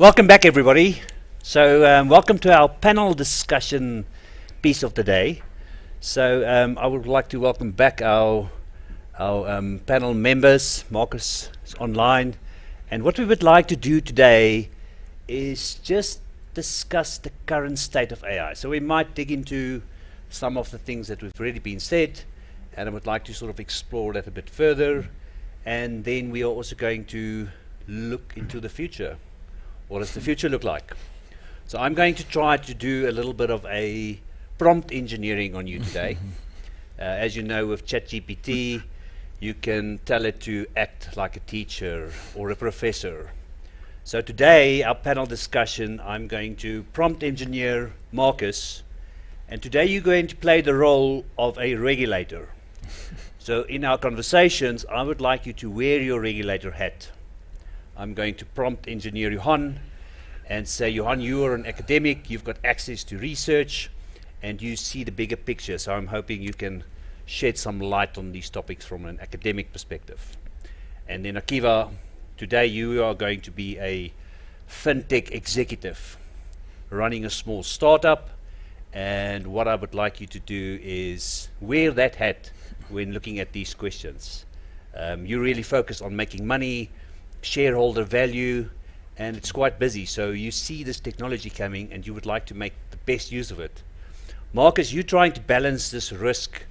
Welcome back, everybody. So welcome to our panel discussion piece of the day. So I would like to welcome back our panel members. Markus is online. And what we would like to do today is just discuss the current state of AI. So we might dig into some of the things that have already been said, and I would like to sort of explore that a bit further. And then we are also going to look into the future. What does the future look like? So I'm going to try to do a little bit of a prompt engineering on you today. As you know, with ChatGPT, you can tell it to act like a teacher or a professor. So today, our panel discussion, I'm going to prompt engineer Markus, and today you're going to play the role of a regulator. So in our conversations, I would like you to wear your regulator hat. I'm going to prompt engineer Johan and say, Johan, you are an academic, you've got access to research, and you see the bigger picture. So I'm hoping you can shed some light on these topics from an academic perspective. And then Akiva, today you are going to be a fintech executive running a small startup. And what I would like you to do is wear that hat when looking at these questions. You really focus on making money, shareholder value, and it's quite busy. So you see this technology coming and you would like to make the best use of it. Markus, you're trying to balance this risk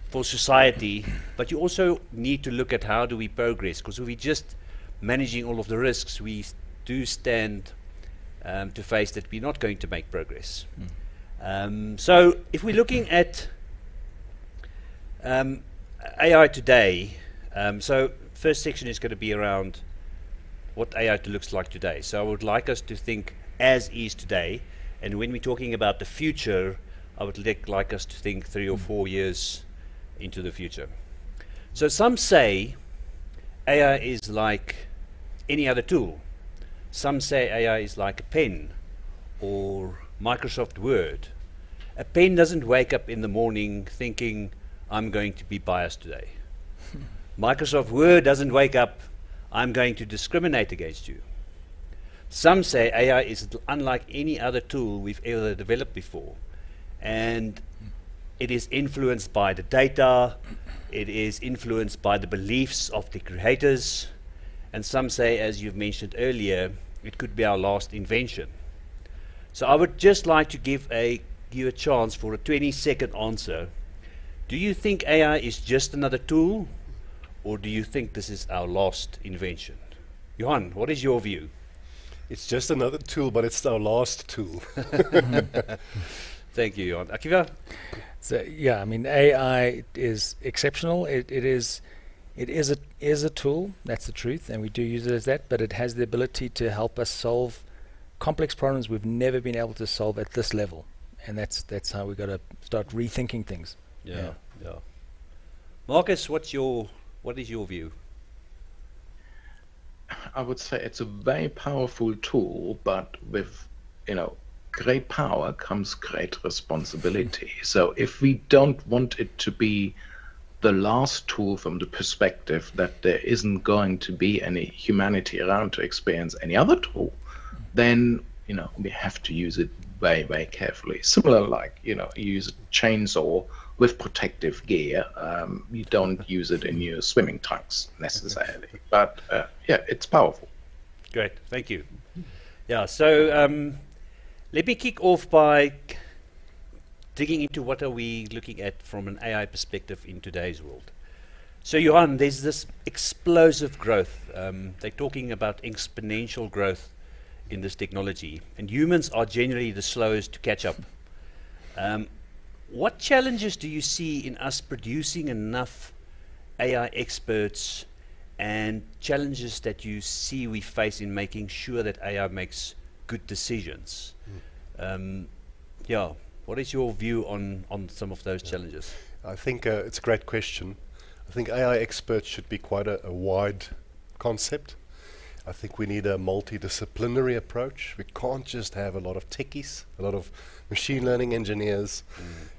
for society, but you also need to look at how do we progress, because if we're just managing all of the risks, we do stand to face that we're not going to make progress. So if we're looking at AI today, so first section is going to be around what AI looks like today. So I would like us to think as is today, and when we're talking about the future, I would like us to think 3 or 4 years into the future. So some say AI is like any other tool. Some say AI is like a pen or Microsoft Word. A pen doesn't wake up in the morning thinking, I'm going to be biased today. Microsoft Word doesn't wake up, I'm going to discriminate against you. Some say AI is unlike any other tool we've ever developed before. And it is influenced by the data, it is influenced by the beliefs of the creators, and some say, as you've mentioned earlier, it could be our last invention. So I would just like to give you a chance for a 20-second answer. Do you think AI is just another tool, or do you think this is our last invention? Johan, what is your view? It's just another tool, but it's our last tool. Thank you, Johan. Akiva? So yeah, I mean, AI is exceptional. It is a tool. That's the truth, and we do use it as that. But it has the ability to help us solve complex problems we've never been able to solve at this level, and that's how we got to start rethinking things. Yeah. Markus, what is your view? I would say it's a very powerful tool, but with great power comes great responsibility. So if we don't want it to be the last tool from the perspective that there isn't going to be any humanity around to experience any other tool, then we have to use it very, very carefully. Similar, like you use a chainsaw with protective gear. You don't use it in your swimming trunks necessarily, but yeah, it's powerful. Great, thank you. Yeah, so let me kick off by digging into what are we looking at from an AI perspective in today's world. So Johan, there's this explosive growth. They're talking about exponential growth in this technology, and humans are generally the slowest to catch up. What challenges do you see in us producing enough AI experts, and challenges that you see we face in making sure that AI makes good decisions? What is your view on some of those challenges? I think it's a great question. I think AI experts should be quite a wide concept. I think we need a multidisciplinary approach. We can't just have a lot of techies, a lot of machine learning engineers.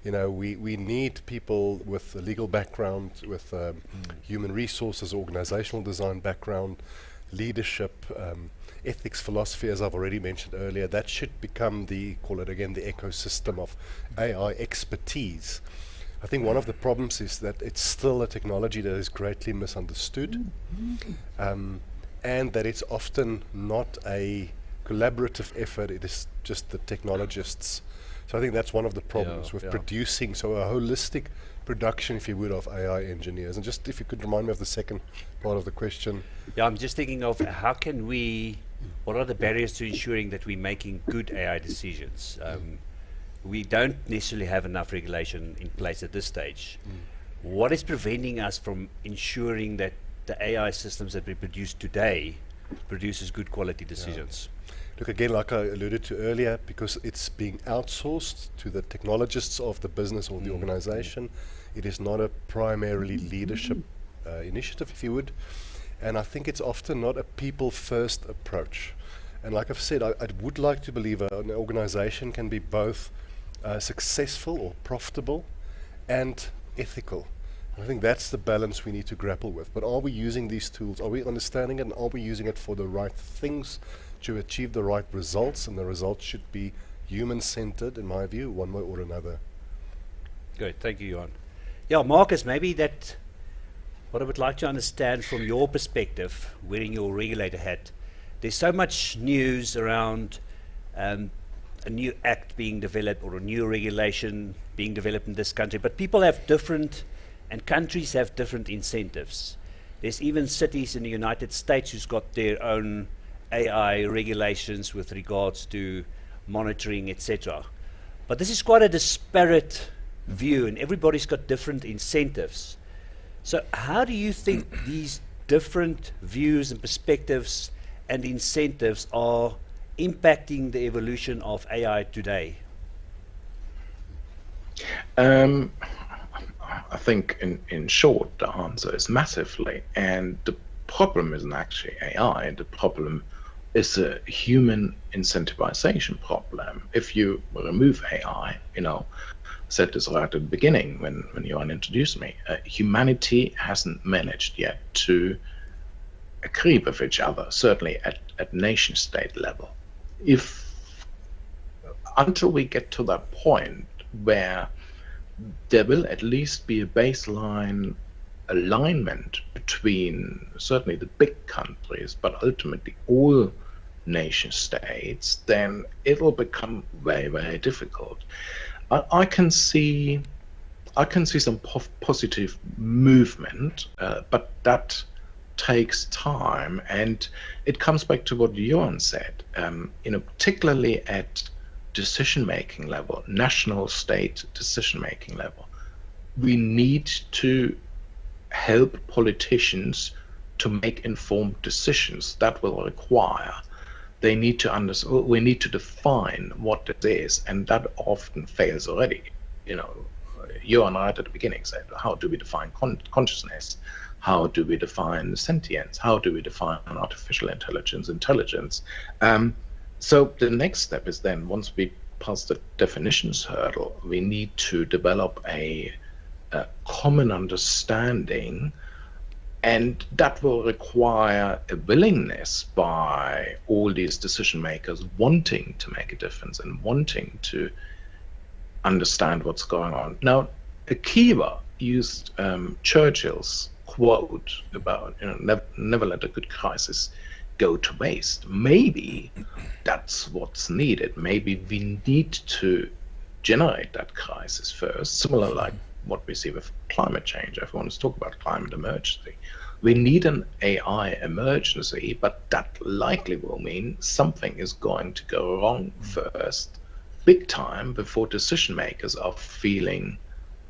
We need people with a legal background, with human resources, organizational design background, leadership, ethics, philosophy, as I've already mentioned earlier, that should become call it again, the ecosystem of AI expertise. I think one of the problems is that it's still a technology that is greatly misunderstood, and that it's often not a collaborative effort, it is just the technologists. So I think that's one of the problems with producing, so a holistic production, if you would, of AI engineers. And just if you could remind me of the second part of the question. Yeah, I'm just thinking of what are the barriers to ensuring that we're making good AI decisions? We don't necessarily have enough regulation in place at this stage. What is preventing us from ensuring that the AI systems that we produce today produces good quality decisions? Look, again, like I alluded to earlier, because it's being outsourced to the technologists of the business or the organization, it is not a primarily leadership initiative, if you would. And I think it's often not a people-first approach. And like I've said, I would like to believe an organization can be both successful or profitable and ethical. And I think that's the balance we need to grapple with. But are we using these tools? Are we understanding it? And are we using it for the right things to achieve the right results? And the results should be human-centered, in my view, one way or another. Good, thank you, Johan. Yeah, Markus, maybe what I would like to understand from your perspective, wearing your regulator hat, there's so much news around a new act being developed or a new regulation being developed in this country, but people have different, and countries have different incentives. There's even cities in the United States who's got their own AI regulations with regards to monitoring, etc. But this is quite a disparate view, and everybody's got different incentives. So how do you think these different views and perspectives and incentives are impacting the evolution of AI today? I think in short, the answer is massively. And the problem isn't actually AI. The problem is a human incentivization problem. If you remove AI, I said this right at the beginning when Johan introduced me, humanity hasn't managed yet to agree with each other, certainly at nation state level. Until we get to that point where there will at least be a baseline alignment between certainly the big countries, but ultimately all nation states, then it will become very, very difficult. I can see some positive movement, but that takes time, and it comes back to what Johan said. Particularly at decision-making level, national state decision-making level, we need to help politicians to make informed decisions. That will require they need to understand. We need to define what it is, and that often fails already. Johan right at the beginning said, how do we define consciousness? How do we define sentience? How do we define artificial intelligence? So the next step is then, once we pass the definitions hurdle, we need to develop a common understanding, and that will require a willingness by all these decision makers wanting to make a difference and wanting to understand what's going on. Now, Akiva used Churchill's quote about never let a good crisis go to waste. Maybe that's what's needed. Maybe we need to generate that crisis first, similar like what we see with climate change. Everyone is talking about climate emergency. We need an AI emergency, but that likely will mean something is going to go wrong first, big time, before decision makers are feeling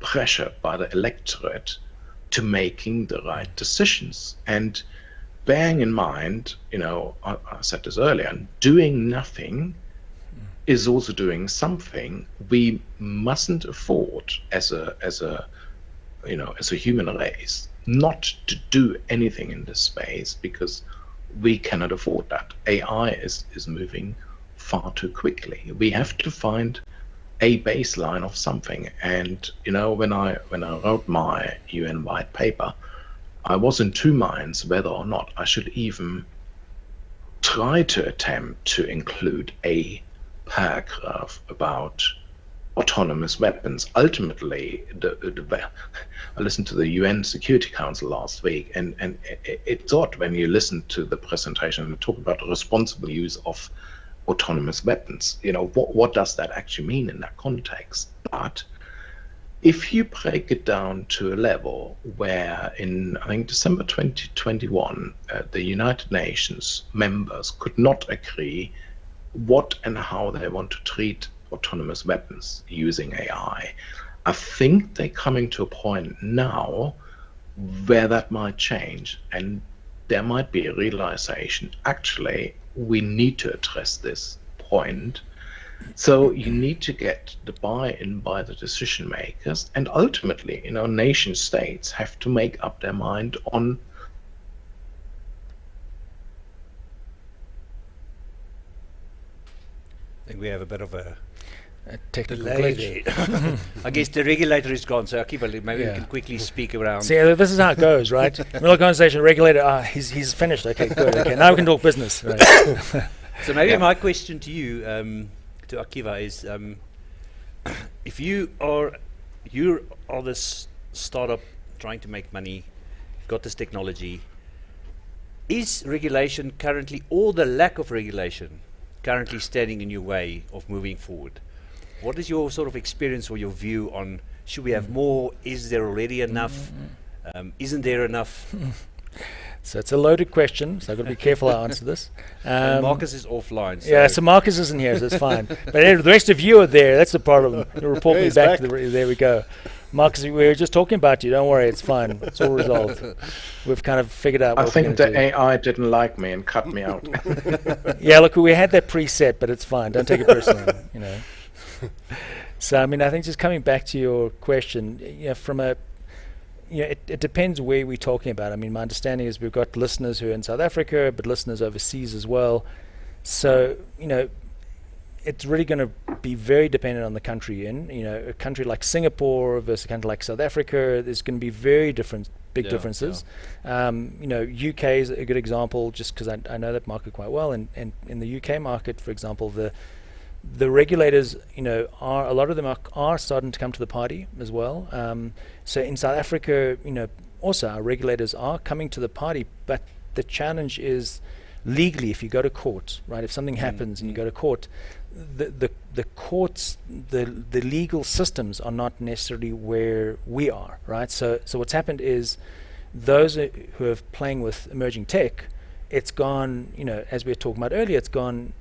pressure by the electorate to making the right decisions. And bearing in mind, I said this earlier, doing nothing is also doing something. We mustn't afford as a human race not to do anything in this space, because we cannot afford that. AI is moving far too quickly. We have to find a baseline of something. And when I wrote my UN white paper, I was in two minds whether or not I should even try to attempt to include a paragraph about autonomous weapons. Ultimately, I listened to the UN Security Council last week, and it's odd when you listen to the presentation and talk about the responsible use of autonomous weapons. What does that actually mean in that context? But if you break it down to a level where in, I think, December 2021, the United Nations members could not agree what and how they want to treat autonomous weapons using AI, I think they're coming to a point now where that might change, and there might be a realization, actually, we need to address this point. So you need to get the buy-in by the decision makers, and ultimately, nation states have to make up their mind on I think we have a bit of a technical delay glitch. there. I guess the regulator is gone, so Akiva, maybe Yeah. we can quickly speak around. See, this is how it goes, right? Middle of conversation, regulator, he's finished. Okay, good. Okay, now we can talk business. Right. So maybe Yeah. my question to you, to Akiva, is if you are this startup trying to make money, got this technology, is regulation currently, or the lack of regulation, currently standing in your way of moving forward? What is your sort of experience or your view on, should we have more? Is there already enough? Isn't there enough? So it's a loaded question, so I've got to be careful how I answer this. And Markus is offline. So Yeah, so Markus isn't here, so it's fine. But the rest of you are there. That's the problem. You report me He's back. back. There we go. Markus, we were just talking about you. Don't worry, it's fine. It's all resolved. We've kind of figured out I what think we're the going to AI didn't like me and cut me out. do. Yeah, look, we had that preset, but it's fine. Don't take it personally, So, I mean, I think just coming back to your question, from a it depends where we're talking about. I mean, my understanding is we've got listeners who are in South Africa, but listeners overseas as well. So, it's really going to be very dependent on the country you're in. A country like Singapore versus a country like South Africa, there's going to be very big differences. UK is a good example, just because I know that market quite well. And in the UK market, for example, the regulators, are, a lot of them are starting to come to the party as well. So in South Africa, also our regulators are coming to the party, but the challenge is legally, if you go to court, right? If something happens and you go to court, the courts, the legal systems are not necessarily where we are, right? So what's happened is those who are playing with emerging tech, it's gone, as we were talking about earlier, it's gone.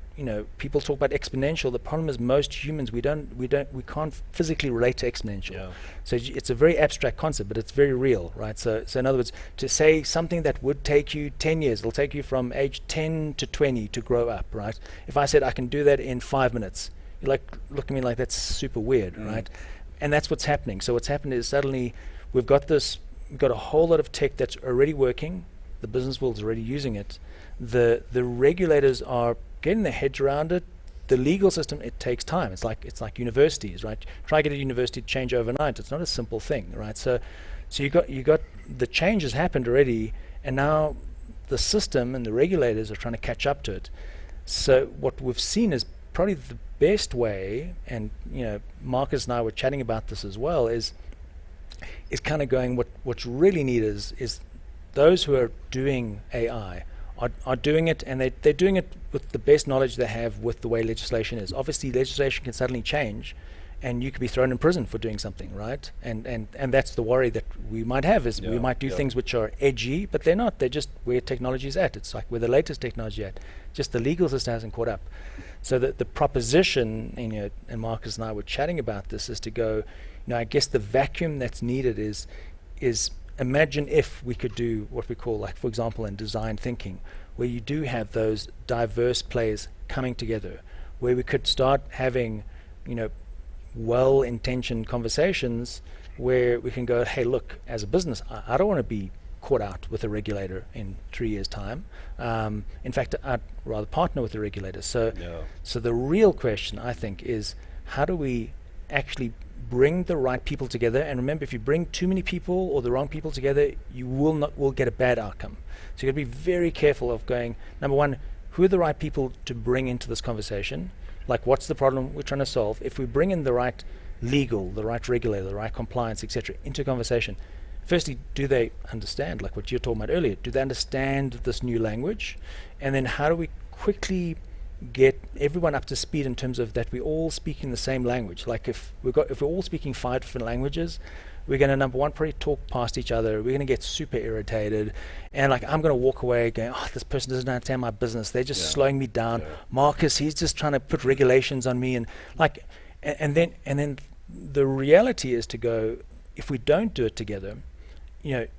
People talk about exponential. The problem is most humans, we can't physically relate to exponential. Yeah. So it's a very abstract concept, but it's very real, right? So in other words, to say something that would take you 10 years, it'll take you from age 10 to 20 to grow up, right? If I said I can do that in 5 minutes, you look at me like that's super weird, right? And that's what's happening. So what's happened is suddenly we've got a whole lot of tech that's already working. The business world's already using it. The regulators are getting their heads around it. The legal system, it takes time. It's like universities, right? Try to get a university to change overnight. It's not a simple thing, right? So you got the change has happened already, and now the system and the regulators are trying to catch up to it. So what we've seen is probably the best way, and Markus and I were chatting about this as well, is kind of going, what's really neat is those who are doing AI are doing it, and they're doing it with the best knowledge they have with the way legislation is. Obviously, legislation can suddenly change, and you could be thrown in prison for doing something, right? And that's the worry that we might have, is we might do things which are edgy, but they're not. They're just where technology is at. It's like where the latest technology at. Just the legal system hasn't caught up. So the proposition, and Markus and I were chatting about this, is to go, I guess the vacuum that's needed is imagine if we could do what we call, like, for example, in design thinking, where you do have those diverse players coming together, where we could start having, well-intentioned conversations where we can go, hey, look, as a business, I don't want to be caught out with a regulator in 3 years' time. In fact, I'd rather partner with the regulator. So the real question, I think, is how do we actually bring the right people together? And remember, if you bring too many people or the wrong people together, you will get a bad outcome. So you got to be very careful of going, number one, who are the right people to bring into this conversation? Like, what's the problem we're trying to solve? If we bring in the right legal, the right regulator, the right compliance, etc., into conversation, firstly, do they understand, like what you were talking about earlier, do they understand this new language? And then how do we quickly get everyone up to speed in terms of that we're all speaking the same language? Like if we're all speaking 5 different languages, we're going to, number one, probably talk past each other. We're going to get super irritated. And like, I'm going to walk away going, oh, this person doesn't understand my business. They're just slowing me down. Markus, he's just trying to put regulations on me. And like, and then the reality is to go, if we don't do it together, you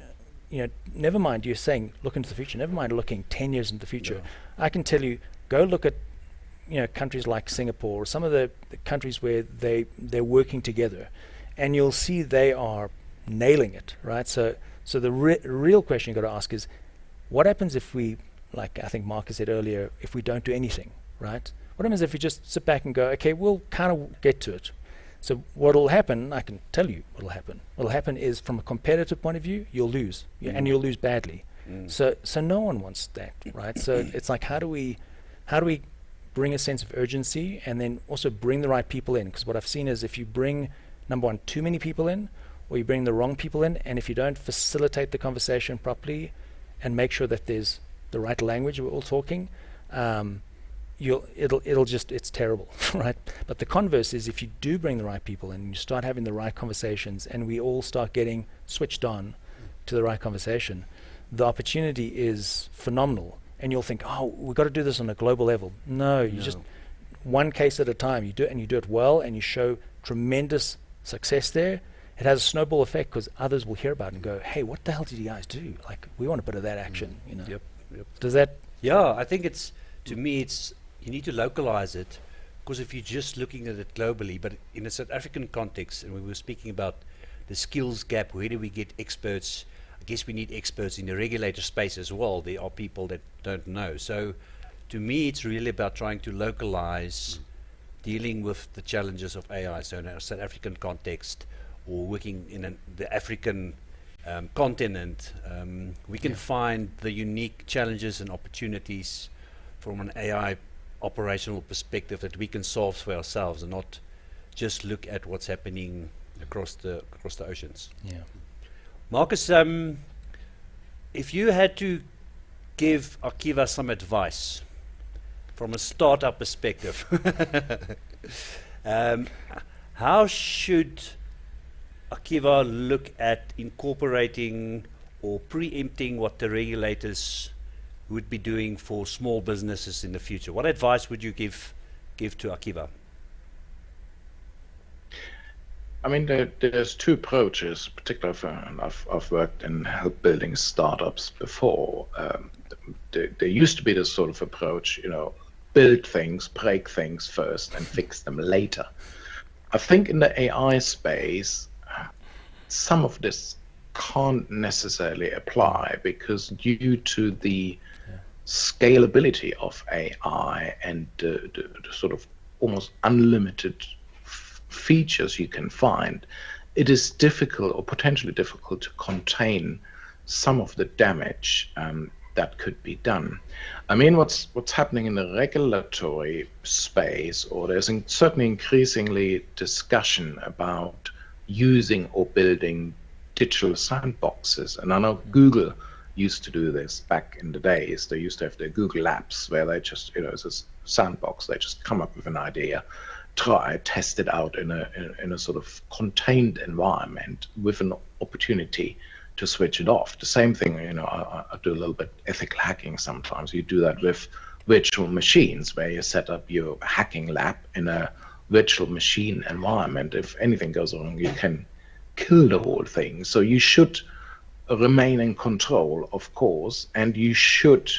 know, never mind you're saying look into the future, never mind looking 10 years into the future. I can tell you, go look at, you know, countries like Singapore or some of the countries where they're working together, and you'll see they are nailing it, right? So the real question you got to ask is, what happens if we, like I think Markus said earlier, if we don't do anything, right? What happens if we just sit back and go, okay, we'll kind of get to it. So what'll happen, I can tell you what'll happen. What'll happen is, from a competitive point of view, you'll lose, and you'll lose badly. So no one wants that, right? So it's like, how do we bring a sense of urgency, and then also bring the right people in? Because what I've seen is, if you bring, number one, too many people in, or you bring the wrong people in, and if you don't facilitate the conversation properly and make sure that there's the right language we're all talking, it'll just, it's terrible, right? But the converse is, if you do bring the right people in, and you start having the right conversations, and we all start getting switched on to the right conversation, the opportunity is phenomenal. And you'll think, oh, we've got to do this on a global level. No, you just one case at a time. You do it, and you do it well, and you show tremendous success there. It has a snowball effect, because others will hear about it and go, hey, what the hell did you guys do? Like, we want a bit of that action, you know. Yep. Does that? Yeah, I think it's, to me, it's, you need to localize it, because if you're just looking at it globally, but in a South African context, and we were speaking about the skills gap, where do we get experts? I guess we need experts in the regulator space as well. There are people that don't know. So to me, it's really about trying to localize dealing with the challenges of AI. So in a South African context, or working in the African continent, we can find the unique challenges and opportunities from an AI operational perspective that we can solve for ourselves, and not just look at what's happening across the oceans. Yeah. Markus, if you had to give Akiva some advice from a startup perspective, how should Akiva look at incorporating or preempting what the regulators would be doing for small businesses in the future? What advice would you give to Akiva? I mean, there's two approaches, particularly I've worked in help building startups before. There used to be this sort of approach, you know, build things, break things first, and fix them later. I think in the AI space, some of this can't necessarily apply, because due to the scalability of AI and the sort of almost unlimited features you can find, it is difficult, or potentially difficult, to contain some of the damage that could be done. I mean, what's happening in the regulatory space, or there's certainly increasingly discussion about using or building digital sandboxes. And I know Google used to do this back in the days. They used to have their Google Labs, where they just, you know, it's a sandbox. They just come up with an idea, try, test it out in a sort of contained environment with an opportunity to switch it off. The same thing, you know, I do a little bit ethical hacking sometimes. You do that with virtual machines, where you set up your hacking lab in a virtual machine environment. If anything goes wrong, you can kill the whole thing. So you should remain in control, of course, and you should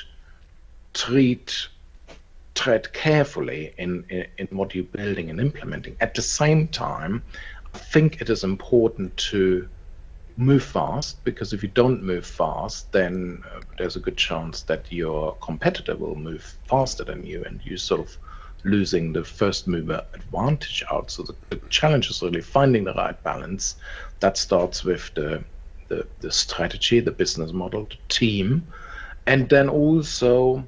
tread carefully in what you're building and implementing. At the same time, I think it is important to move fast, because if you don't move fast, then there's a good chance that your competitor will move faster than you, and you're sort of losing the first mover advantage out. So the challenge is really finding the right balance. That starts with the strategy, the business model, the team, and then also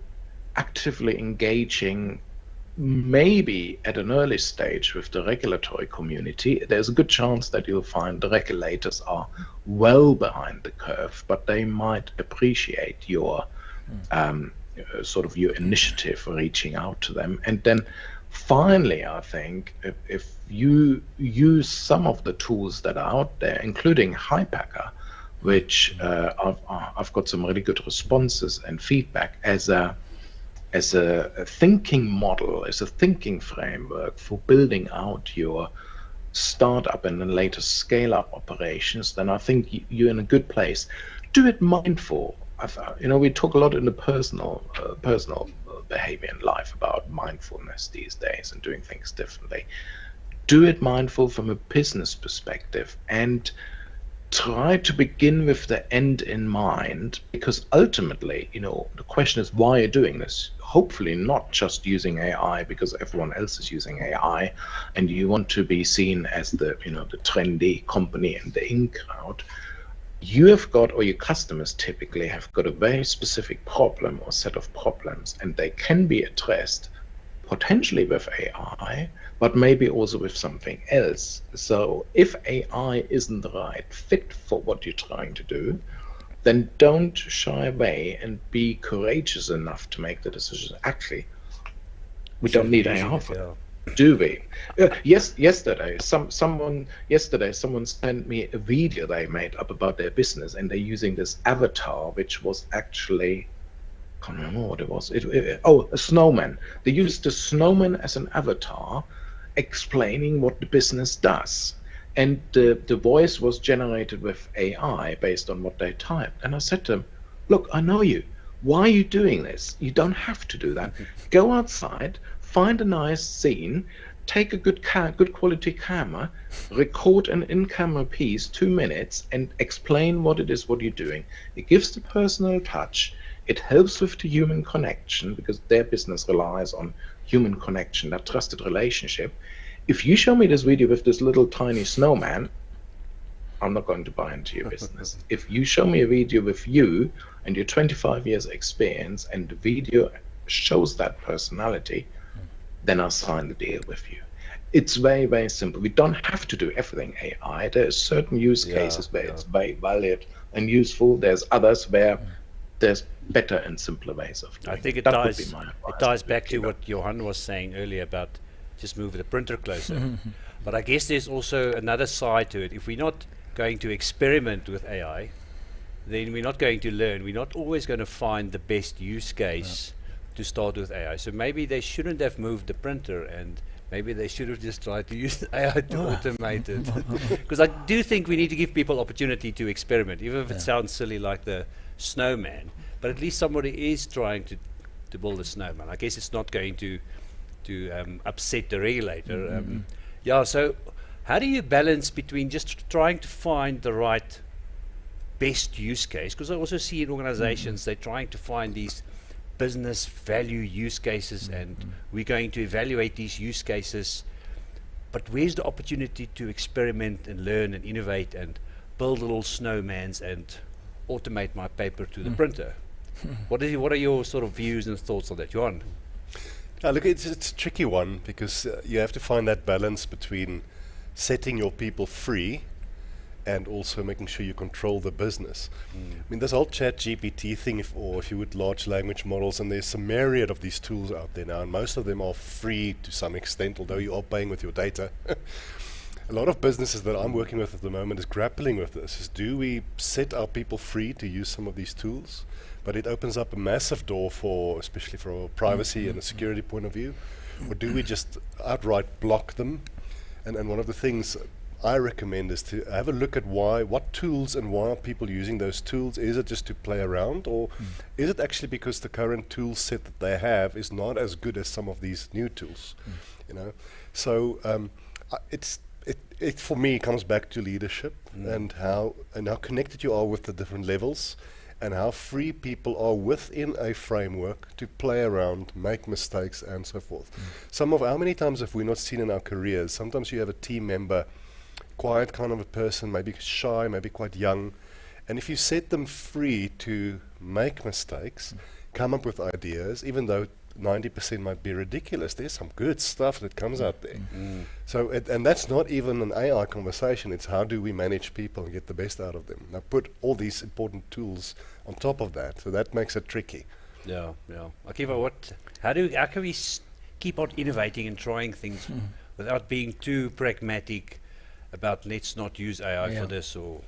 actively engaging, maybe at an early stage with the regulatory community, there's a good chance that you'll find the regulators are well behind the curve, but they might appreciate your sort of your initiative reaching out to them. And then finally, I think if you use some of the tools that are out there, including Hypacker, which I've got some really good responses and feedback as a thinking model, as a thinking framework for building out your startup and then later scale up operations, then I think you're in a good place. Do it mindful. We talk a lot in the personal behavior in life about mindfulness these days and doing things differently. Do it mindful from a business perspective and try to begin with the end in mind, because ultimately, the question is why you're doing this. Hopefully not just using AI because everyone else is using AI and you want to be seen as the trendy company and the in crowd. You have got, or your customers typically have got, a very specific problem or set of problems, and they can be addressed potentially with AI, but maybe also with something else. So if AI isn't the right fit for what you're trying to do, then don't shy away and be courageous enough to make the decision. Actually, we don't need AI for that. Do we? Yesterday, someone sent me a video they made up about their business, and they're using this avatar, which was actually, I can't remember what it was. A snowman. They used the snowman as an avatar, explaining what the business does, and the voice was generated with AI based on what they typed. And I said to them, "Look, I know you. Why are you doing this? You don't have to do that. Go outside. Find a nice scene, take a good quality camera, record an in-camera piece, 2 minutes, and explain what it is, what you're doing." It gives the personal touch. It helps with the human connection because their business relies on human connection, that trusted relationship. If you show me this video with this little tiny snowman, I'm not going to buy into your business. If you show me a video with you and your 25 years experience and the video shows that personality, then I'll sign the deal with you. It's very, very simple. We don't have to do everything AI. There are certain use cases where it's very valid and useful. There's others where there's better and simpler ways of doing it. I think it ties back to what Johan was saying earlier about just move the printer closer. But I guess there's also another side to it. If we're not going to experiment with AI, then we're not going to learn. We're not always going to find the best use case to start with AI. So maybe they shouldn't have moved the printer, and maybe they should have just tried to use AI to automate it. Because I do think we need to give people opportunity to experiment, even if it sounds silly like the snowman. But at least somebody is trying to build a snowman. I guess it's not going to upset the regulator. So how do you balance between just trying to find the right best use case? Because I also see in organizations they're trying to find these business value use cases, and we're going to evaluate these use cases, but where's the opportunity to experiment and learn and innovate and build little snowmans and automate my paper to the printer? What are your sort of views and thoughts on that, Johan? Look, it's a tricky one because you have to find that balance between setting your people free and also making sure you control the business. I mean, this whole chat GPT thing, if you would, large language models, and there's a myriad of these tools out there now, and most of them are free to some extent, although you are paying with your data. A lot of businesses that I'm working with at the moment is grappling with this. Is do we set our people free to use some of these tools? But it opens up a massive door especially for privacy and a security point of view. Or do we just outright block them? And one of the things I recommend is to have a look at what tools and why are people using those tools. Is it just to play around, or is it actually because the current tool set that they have is not as good as some of these new tools? So it for me comes back to leadership and how connected you are with the different levels, and how free people are within a framework to play around, make mistakes, and so forth. How many times have we not seen in our careers? Sometimes you have a team member, quiet kind of a person, maybe shy, maybe quite young, and if you set them free to make mistakes, come up with ideas, even though 90% might be ridiculous. There's some good stuff that comes out there. So, and that's not even an AI conversation. It's how do we manage people and get the best out of them. Now put all these important tools on top of that. So that makes it tricky. Yeah. Akiva, how can we keep on innovating and trying things without being too pragmatic about let's not use AI for this or?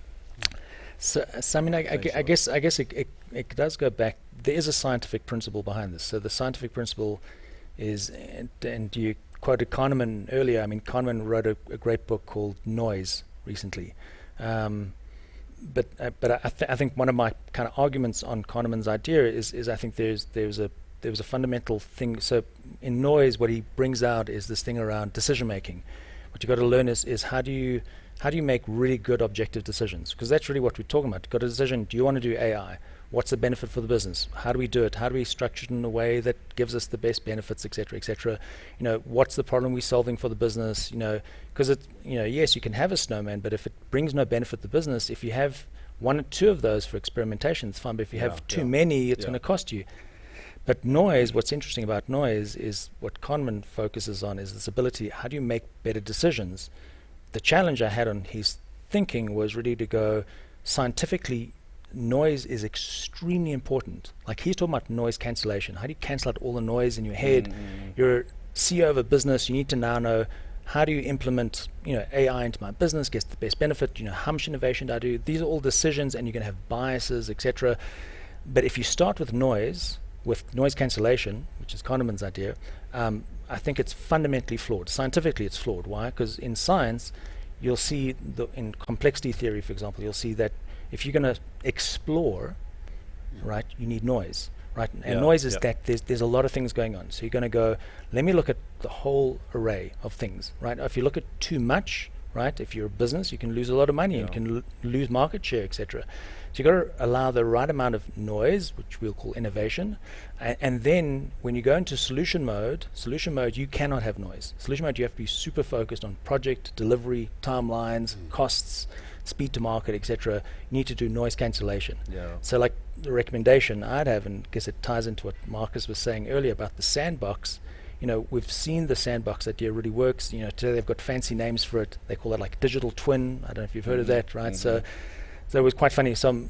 So I mean, I guess it does go back. There is a scientific principle behind this. So the scientific principle is, and you quoted Kahneman earlier. I mean, Kahneman wrote a great book called Noise recently. But I think one of my kind of arguments on Kahneman's idea is I think there was a fundamental thing. So in Noise, what he brings out is this thing around decision making. What you got to learn is how do you make really good objective decisions? Because that's really what we're talking about. You've got a decision. Do you want to do AI? What's the benefit for the business? How do we do it? How do we structure it in a way that gives us the best benefits, et cetera, et cetera? What's the problem we're solving for the business? Because yes, you can have a snowman, but if it brings no benefit to the business, if you have one or two of those for experimentation, it's fine. But if you have too many, it's going to cost you. But Noise, what's interesting about Noise is what Kahneman focuses on is this ability. How do you make better decisions? The challenge I had on his thinking was really to go scientifically. Noise is extremely important. Like he's talking about noise cancellation. How do you cancel out all the noise in your head? You're CEO of a business. You need to now know how do you implement AI into my business, gets the best benefit. How much innovation do I do? These are all decisions, and you're going to have biases, etc. But if you start with noise cancellation, which is Kahneman's idea, I think it's fundamentally flawed. Scientifically, it's flawed. Why? Because in science, you'll see in complexity theory, for example, you'll see that if you're going to explore, right, you need noise, right? And noise is that there's a lot of things going on. So you're going to go, let me look at the whole array of things, right? If you look at too much, right, if you're a business, you can lose a lot of money and can lose market share, etc. So you've got to allow the right amount of noise, which we'll call innovation. And then when you go into solution mode, you cannot have noise. Solution mode, you have to be super focused on project, delivery, timelines, costs, speed to market, etc. You need to do noise cancellation. So like the recommendation I'd have, and I guess it ties into what Markus was saying earlier about the sandbox. We've seen the sandbox idea really works. Today they've got fancy names for it. They call it like digital twin. I don't know if you've heard of that, right? So it was quite funny. Some,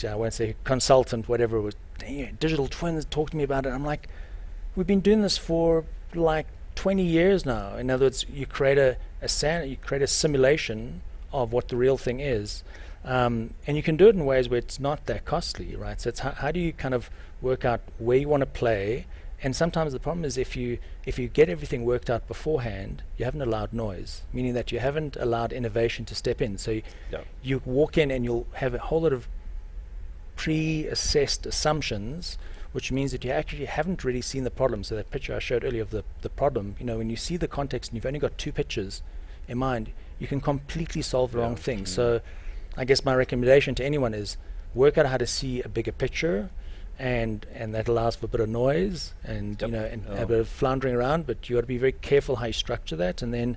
I won't say consultant, whatever it was, digital twins, talk to me about it. I'm like, we've been doing this for like 20 years now. In other words, you create a simulation of what the real thing is, and you can do it in ways where it's not that costly, right? So it's how do you kind of work out where you want to play? And sometimes the problem is if you get everything worked out beforehand, you haven't allowed noise, meaning that you haven't allowed innovation to step in. So you walk in and you'll have a whole lot of pre-assessed assumptions, which means that you actually haven't really seen the problem. So that picture I showed earlier of the problem, when you see the context and you've only got two pictures in mind, you can completely solve the wrong thing. So I guess my recommendation to anyone is work out how to see a bigger picture, and that allows for a bit of noise and and a bit of floundering around, but you got to be very careful how you structure that, and then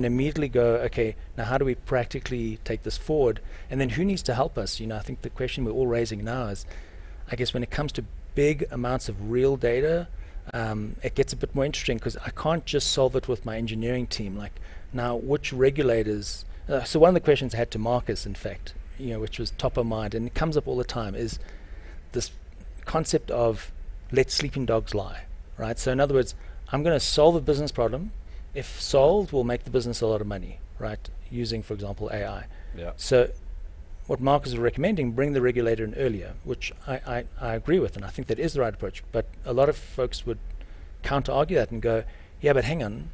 immediately go, okay, now how do we practically take this forward? And then who needs to help us? I think the question we're all raising now is, I guess when it comes to big amounts of real data, it gets a bit more interesting because I can't just solve it with my engineering team. Like now, which regulators? So one of the questions I had to Markus, in fact, which was top of mind, and it comes up all the time, is this concept of let sleeping dogs lie, right? So in other words, I'm going to solve a business problem. If solved, we'll make the business a lot of money, right? Using, for example, AI. So what Markus is recommending, bring the regulator in earlier, which I agree with, and I think that is the right approach. But a lot of folks would counter-argue that and go, yeah, but hang on,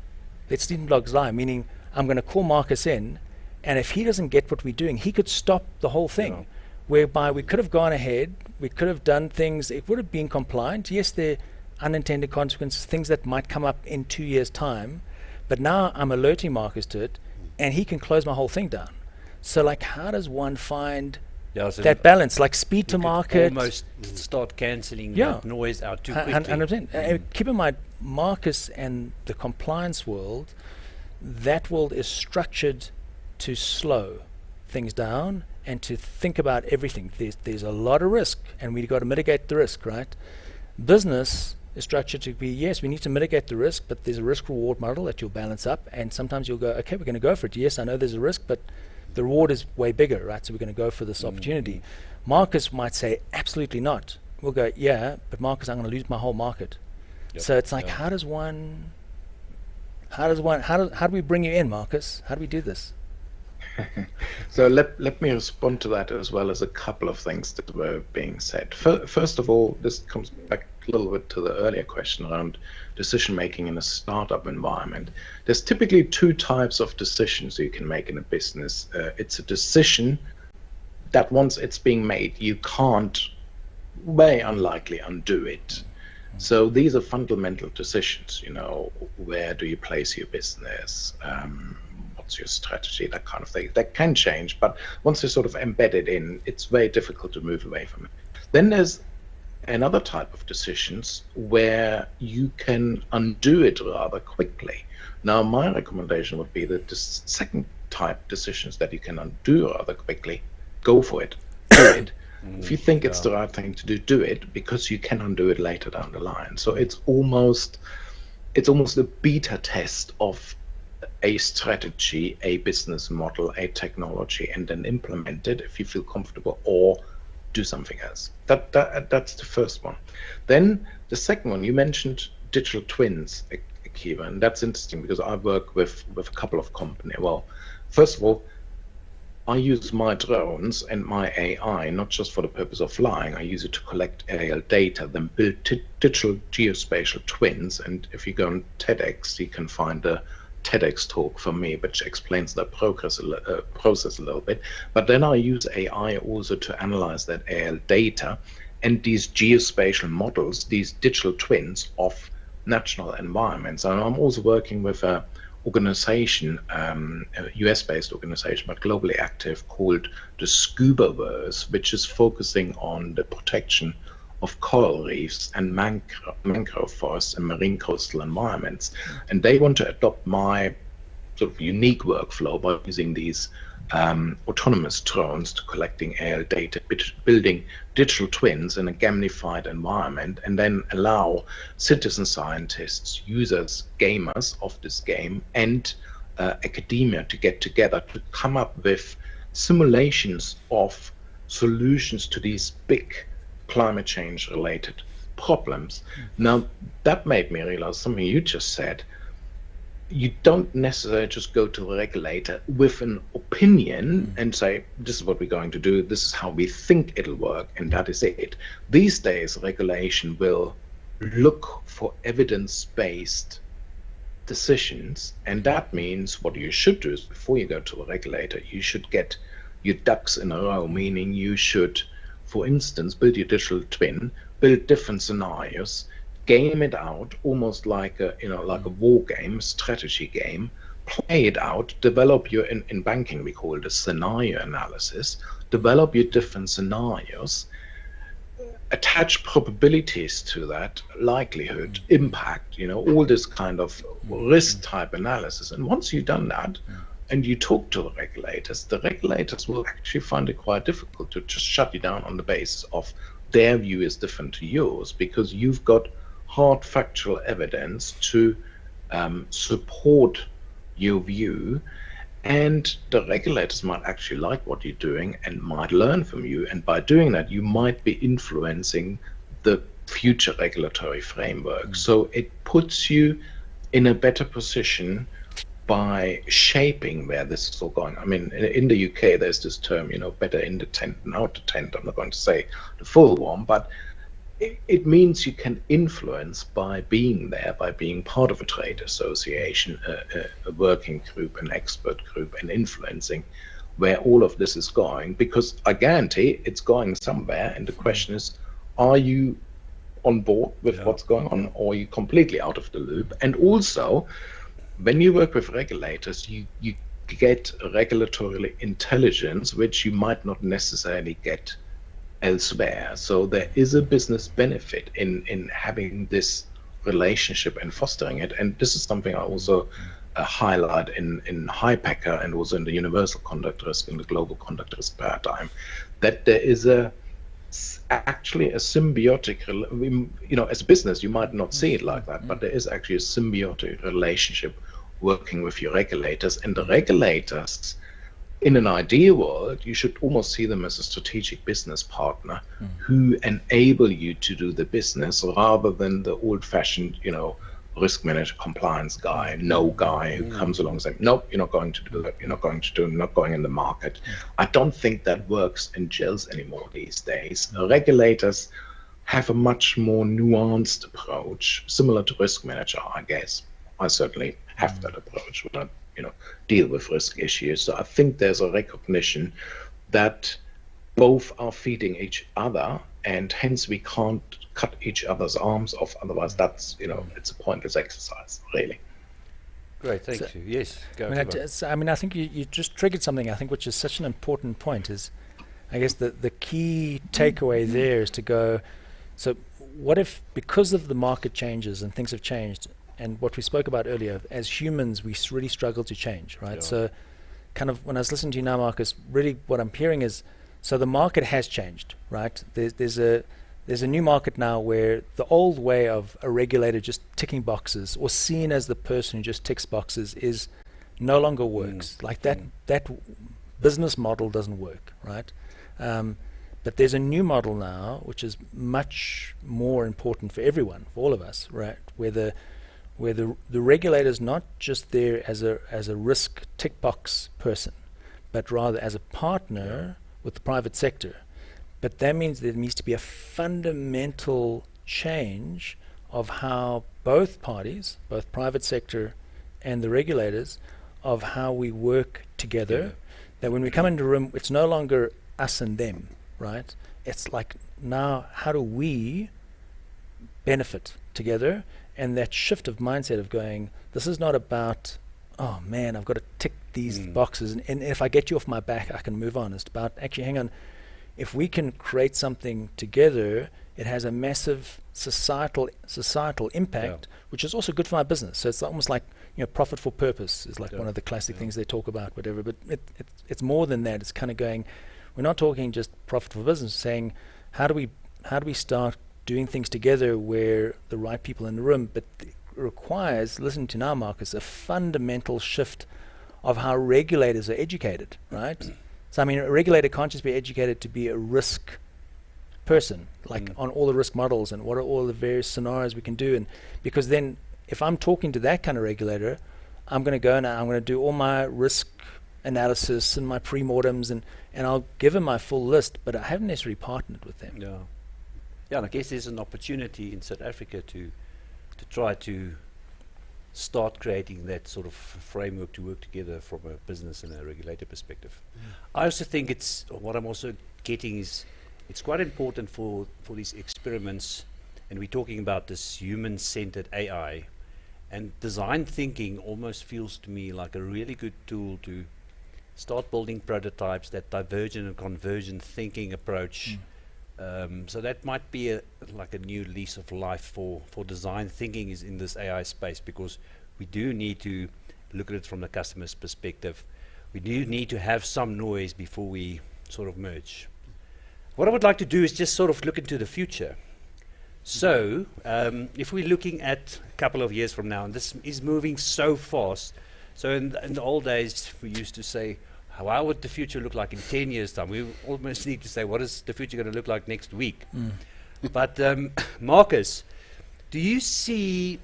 let sleeping dogs lie, meaning I'm going to call Markus in, and if he doesn't get what we're doing, he could stop the whole thing. Whereby we could have gone ahead, we could have done things, it would have been compliant. Yes, there are unintended consequences, things that might come up in 2 years' time, but now I'm alerting Markus to it, and he can close my whole thing down. So like, how does one find that balance, like speed to market? Almost start cancelling that noise out too quickly. 100%. Keep in mind, Markus and the compliance world, that world is structured to slow things down and to think about everything. There's a lot of risk, and we've got to mitigate the risk, right? Business is structured to be, yes, we need to mitigate the risk, but there's a risk-reward model that you'll balance up, and sometimes you'll go, okay, we're going to go for it. Yes, I know there's a risk, but the reward is way bigger, right? So we're going to go for this opportunity. Markus might say, absolutely not. We'll go, yeah, but Markus, I'm going to lose my whole market. Yep. So it's like, how do we bring you in, Markus? How do we do this? So let me respond to that, as well as a couple of things that were being said. First of all, this comes back a little bit to the earlier question around decision making in a startup environment. There's typically two types of decisions you can make in a business. It's a decision that once it's being made, you can't, very unlikely, undo it. So these are fundamental decisions. Where do you place your business? What's your strategy? That kind of thing. That can change, but once you're sort of embedded in, it's very difficult to move away from it. Then there's another type of decisions where you can undo it rather quickly. Now, my recommendation would be that the second type decisions that you can undo rather quickly, go for it. Do it. If you think it's the right thing to do it, because you can undo it later down the line. So it's almost a beta test of a strategy, a business model, a technology, and then implement it if you feel comfortable, or do something else. That's the first one. Then the second one, you mentioned digital twins, Akiva, and that's interesting because I work with a couple of companies. Well, first of all, I use my drones and my AI not just for the purpose of flying. I use it to collect aerial data, then build digital geospatial twins. And if you go on TEDx, you can find a TEDx talk from me, which explains that process a little bit. But then I use AI also to analyze that aerial data and these geospatial models, these digital twins of natural environments. And I'm also working with a organization, a US-based organization, but globally active, called the Scubaverse, which is focusing on the protection of coral reefs and mangrove forests and marine coastal environments. And they want to adopt my sort of unique workflow by using these autonomous drones to collecting aerial data, building digital twins in a gamified environment, and then allow citizen scientists, users, gamers of this game, and academia to get together to come up with simulations of solutions to these big climate change related problems. Now, that made me realize something you just said. You don't necessarily just go to a regulator with an opinion and say, this is what we're going to do, this is how we think it'll work, and that is it. These days, regulation will look for evidence-based decisions, and that means what you should do is, before you go to a regulator, you should get your ducks in a row, meaning you should, for instance, build your digital twin, build different scenarios, game it out almost like a war game, strategy game, play it out, develop your, in banking we call it a scenario analysis, develop your different scenarios, attach probabilities to that, likelihood, impact, all this kind of risk type analysis. And once you've done that, and you talk to the regulators will actually find it quite difficult to just shut you down on the basis of their view is different to yours, because you've got hard factual evidence to support your view, and the regulators might actually like what you're doing and might learn from you, and by doing that you might be influencing the future regulatory framework. So it puts you in a better position by shaping where this is all going. I mean, in the UK there's this term, better in the tent than out the tent. I'm not going to say the full one, but it means you can influence by being there, by being part of a trade association, a working group, an expert group, and influencing where all of this is going, because I guarantee it's going somewhere. And the question is, are you on board with what's going on, or are you completely out of the loop? And also, when you work with regulators, you get regulatory intelligence, which you might not necessarily get elsewhere. So there is a business benefit in having this relationship and fostering it. And this is something I also a highlight in Hypacker and also in the universal conduct risk and the global conduct risk paradigm, that there is actually a symbiotic, as a business you might not see it like that, but there is actually a symbiotic relationship working with your regulators, and the regulators, in an ideal world, you should almost see them as a strategic business partner who enable you to do the business rather than the old-fashioned, risk manager compliance guy, guy who comes along and says, nope, you're not going to do that, you're not going in the market. I don't think that works and gels anymore these days. Regulators have a much more nuanced approach, similar to risk manager, I guess. I certainly have that approach when I deal with risk issues. So I think there's a recognition that both are feeding each other, and hence we can't cut each other's arms off. Otherwise, that's it's a pointless exercise, really. Great, thank you. Yes, go. I think you just triggered something, I think, which is such an important point. Is, I guess, the key takeaway there is to go, so what if, because of the market changes and things have changed, and what we spoke about earlier, as humans, we really struggle to change, right? Yeah. So kind of when I was listening to you now, Markus, really what I'm hearing is, so the market has changed, right? There's a new market now where the old way of a regulator just ticking boxes or seen as the person who just ticks boxes is no longer works. Like that business model doesn't work, right? But there's a new model now which is much more important for everyone, for all of us, right? Where the regulator's not just there as a risk tick box person, but rather as a partner with the private sector. But that means there needs to be a fundamental change of how both parties, both private sector and the regulators, of how we work together. Yeah. That when we come into a room, it's no longer us and them, right? It's like, now how do we benefit together? And that shift of mindset of going, this is not about, oh man, I've got to tick these boxes, and if I get you off my back, I can move on. It's about, actually, hang on, if we can create something together, it has a massive societal impact, which is also good for my business. So it's almost like, profit for purpose is like one of the classic things they talk about, whatever. But it's more than that. It's kind of going, we're not talking just profit for business, saying how do we start doing things together where the right people in the room, but it requires, listen to now, Markus, a fundamental shift of how regulators are educated, right? So, a regulator can't just be educated to be a risk person, like on all the risk models and what are all the various scenarios we can do. And because then if I'm talking to that kind of regulator, I'm going to go now, I'm going to do all my risk analysis and my pre-mortems, and I'll give them my full list, but I haven't necessarily partnered with them. Yeah, and I guess there's an opportunity in South Africa to try to start creating that sort of framework to work together from a business and a regulator perspective. I also think what I'm also getting is, it's quite important for these experiments, and we're talking about this human-centered AI, and design thinking almost feels to me like a really good tool to start building prototypes, that divergent and convergent thinking approach. So that might be like a new lease of life for design thinking is in this AI space, because we do need to look at it from the customer's perspective. We do need to have some noise before we sort of merge. What I would like to do is just sort of look into the future. So if we're looking at a couple of years from now, and this is moving so fast. So in the old days, we used to say, how would the future look like in 10 years' time? We almost need to say, what is the future going to look like next week? But Markus, do you see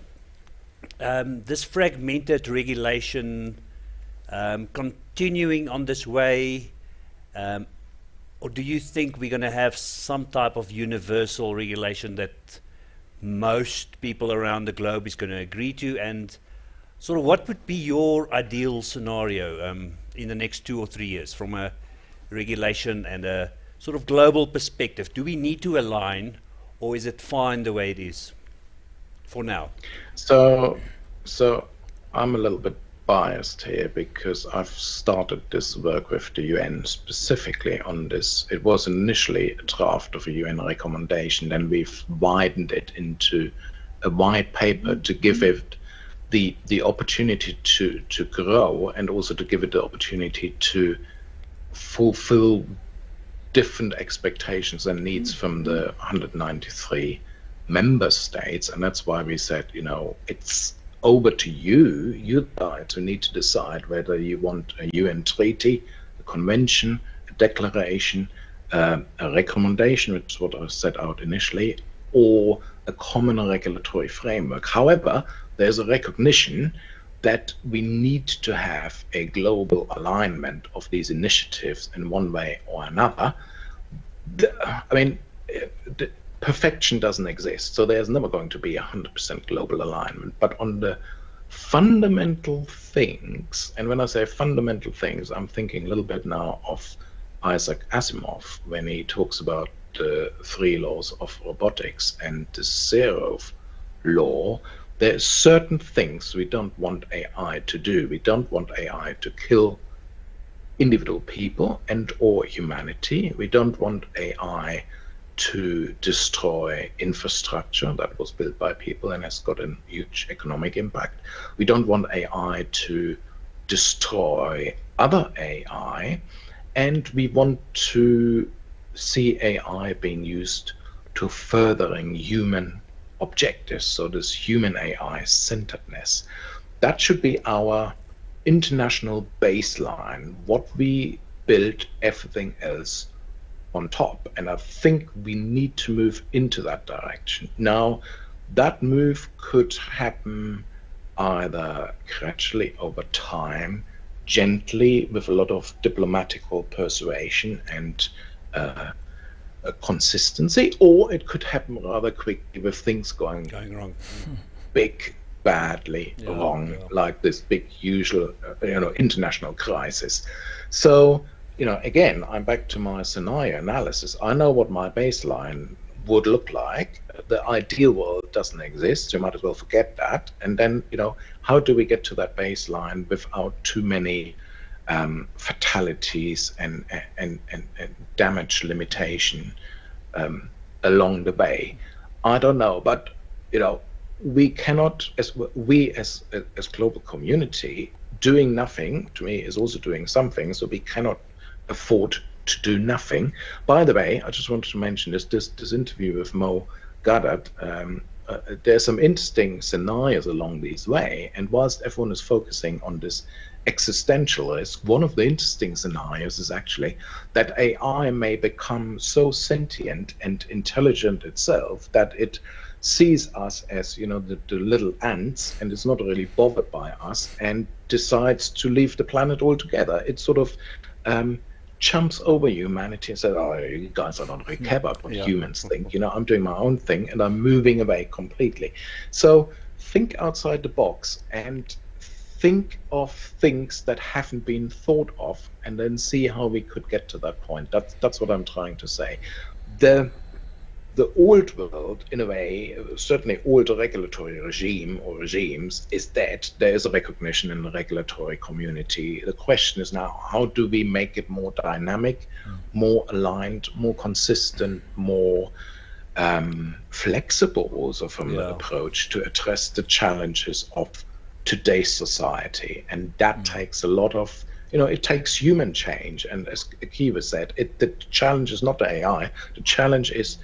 this fragmented regulation continuing on this way? Or do you think we're going to have some type of universal regulation that most people around the globe is going to agree to? And sort of what would be your ideal scenario in the next 2 or 3 years from a regulation and a sort of global perspective? Do we need to align, or is it fine the way it is for now? So I'm a little bit biased here because I've started this work with the UN specifically on this. It was initially a draft of a UN recommendation, then we've widened it into a white paper to give it the opportunity to grow, and also to give it the opportunity to fulfill different expectations and needs from the 193 member states. And that's why we said, it's over to you guys who need to decide whether you want a UN treaty, a convention, a declaration, a recommendation, which is what I set out initially, or a common regulatory framework. However, there's a recognition that we need to have a global alignment of these initiatives in one way or another. Perfection doesn't exist, so there's never going to be 100% global alignment. But on the fundamental things, and when I say fundamental things, I'm thinking a little bit now of Isaac Asimov when he talks about the 3 laws of robotics and the 0th law. There are certain things we don't want AI to do. We don't want AI to kill individual people and or humanity. We don't want AI to destroy infrastructure that was built by people and has got a huge economic impact. We don't want AI to destroy other AI, and we want to see AI being used to furthering human objectives, so this human AI centeredness. That should be our international baseline, what we build everything else on top. And I think we need to move into that direction. Now, that move could happen either gradually over time, gently, with a lot of diplomatical persuasion and consistency, or it could happen rather quickly with things going wrong, big, badly wrong, like this big usual international crisis. So again, I'm back to my scenario analysis. I know what my baseline would look like. The ideal world doesn't exist, so you might as well forget that. And then how do we get to that baseline without too many fatalities and damage limitation along the way? I don't know, but we cannot, as global community, doing nothing to me is also doing something. So we cannot afford to do nothing. By the way, I just wanted to mention this interview with Mo Gaddad. There's some interesting scenarios along these way, and whilst everyone is focusing on this existential risk, one of the interesting scenarios is actually that AI may become so sentient and intelligent itself that it sees us as the little ants, and is not really bothered by us, and decides to leave the planet altogether. It sort of jumps over humanity and says, "Oh, you guys, I don't really care about what humans think. I'm doing my own thing and I'm moving away completely." So think outside the box and think of things that haven't been thought of, and then see how we could get to that point. That's what I'm trying to say. The old world, in a way, certainly old regulatory regime or regimes, is dead. There is a recognition in the regulatory community. The question is now, how do we make it more dynamic, more aligned, more consistent, more flexible also from the approach to address the challenges of today's society? And that takes a lot of, it takes human change. And as Akiva said, the challenge is not the AI. The challenge is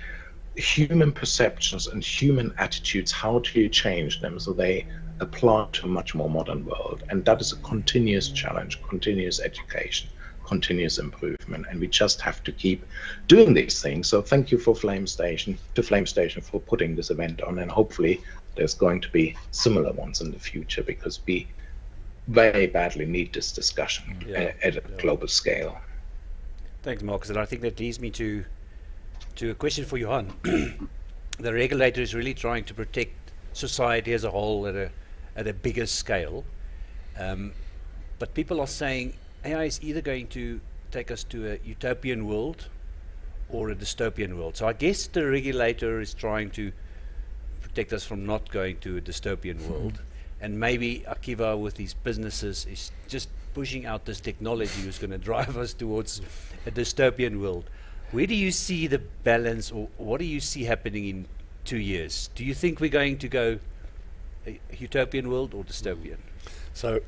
human perceptions and human attitudes. How do you change them so they apply to a much more modern world? And that is a continuous challenge, continuous education, continuous improvement, and we just have to keep doing these things. So thank you for Flame Station for putting this event on, and hopefully there's going to be similar ones in the future, because we very badly need this discussion at a global scale. Thanks, Markus. And I think that leads me to a question for Johan. The regulator is really trying to protect society as a whole at a bigger scale, but people are saying AI is either going to take us to a utopian world or a dystopian world. So I guess the regulator is trying to protect us from not going to a dystopian world, and maybe Akiva with his businesses is just pushing out this technology who's going to drive us towards a dystopian world. Where do you see the balance, or what do you see happening in 2 years? Do you think we're going to go a utopian world or dystopian? So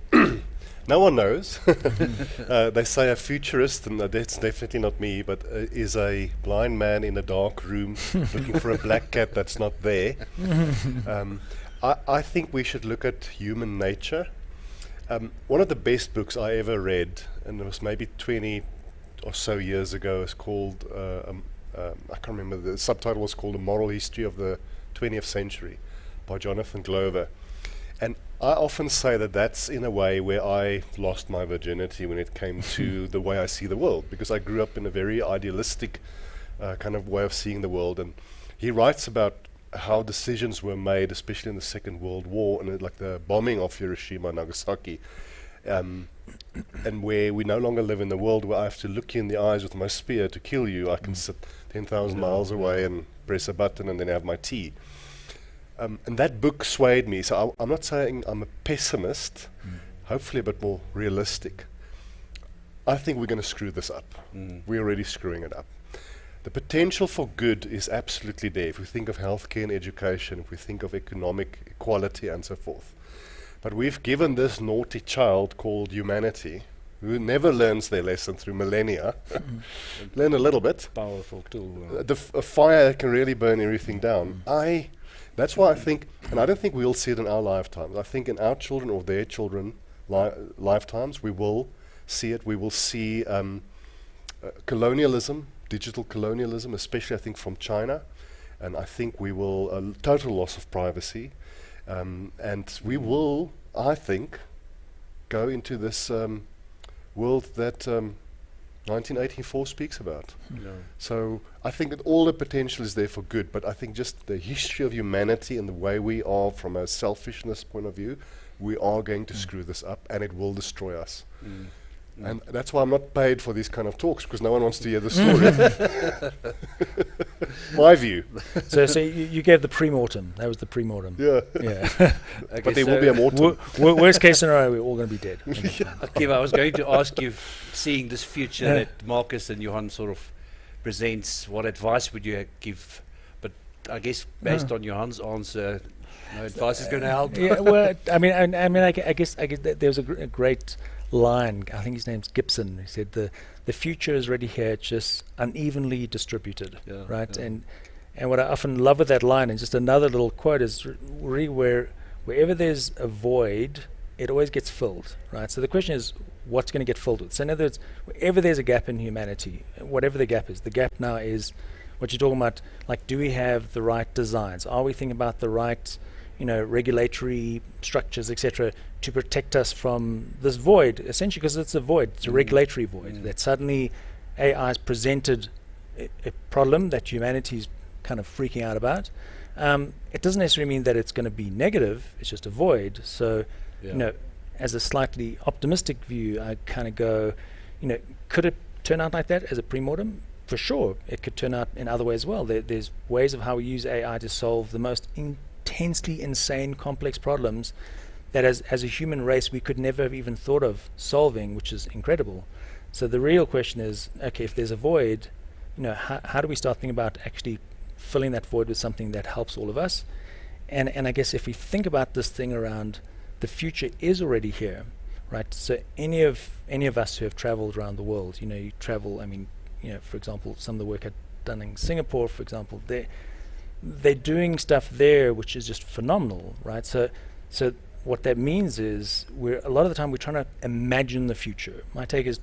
no one knows. They say a futurist, and that's definitely not me, but is a blind man in a dark room looking for a black cat that's not there. I think we should look at human nature. One of the best books I ever read, and it was maybe 20 or so years ago, is called, I can't remember, the subtitle was called A Moral History of the 20th Century by Jonathan Glover. And I often say that that's in a way where I lost my virginity when it came to the way I see the world, because I grew up in a very idealistic kind of way of seeing the world. And he writes about how decisions were made, especially in the Second World War, and like the bombing of Hiroshima and Nagasaki, and where we no longer live in the world where I have to look you in the eyes with my spear to kill you. I can sit 10,000 miles away and press a button and then have my tea. And that book swayed me. So I'm not saying I'm a pessimist, hopefully a bit more realistic. I think we're going to screw this up. We're already screwing it up. The potential for good is absolutely there. If we think of healthcare and education, if we think of economic equality and so forth. But we've given this naughty child called humanity, who never learns their lesson through millennia, learn a little bit, Powerful tool. a fire can really burn everything down. That's why I think, and I don't think we'll see it in our lifetimes. I think in our children or their children lifetimes, we will see it. We will see colonialism, digital colonialism, especially I think from China. And I think we will, total loss of privacy. And we will, I think, go into this world that 1984 speaks about. So I think that all the potential is there for good, but I think just the history of humanity and the way we are from a selfishness point of view, we are going to screw this up, and it will destroy us. And that's why I'm not paid for these kind of talks, because no one wants to hear the story. My view. So you gave the pre-mortem. That was the pre-mortem. Yeah. Okay, But there will be a mortem. Worst case scenario, we're all going to be dead. Akiva, I was going to ask you, seeing this future that Markus and Johan sort of presents, what advice would you give? But I guess based on Johan's answer, no advice is going to help. Yeah, well, I guess that there's a great line. I think his name's Gibson. He said the future is already here, it's just unevenly distributed, right? Yeah. And what I often love with that line, and just another little quote, is really wherever there's a void, it always gets filled, right? So the question is, what's going to get filled with? So in other words, wherever there's a gap in humanity, whatever the gap is, the gap now is what you're talking about, like, do we have the right designs? Are we thinking about the right, regulatory structures, etc., to protect us from this void, essentially, because it's a void, it's a regulatory void, that suddenly AI has presented a problem that humanity's kind of freaking out about. It doesn't necessarily mean that it's going to be negative, it's just a void. So, as a slightly optimistic view, I kind of go, could it turn out like that as a pre-mortem? For sure, it could turn out in other ways as well. There's ways of how we use AI to solve the most intensely insane, complex problems that as a human race we could never have even thought of solving, which is incredible. So the real question is, okay, if there's a void, how do we start thinking about actually filling that void with something that helps all of us? And I guess if we think about this thing around the future is already here, right? So any of us who have traveled around the world, you travel, for example, some of the work I've done in Singapore, for example, they're doing stuff there which is just phenomenal, right? So what that means is a lot of the time we're trying to imagine the future. My take is,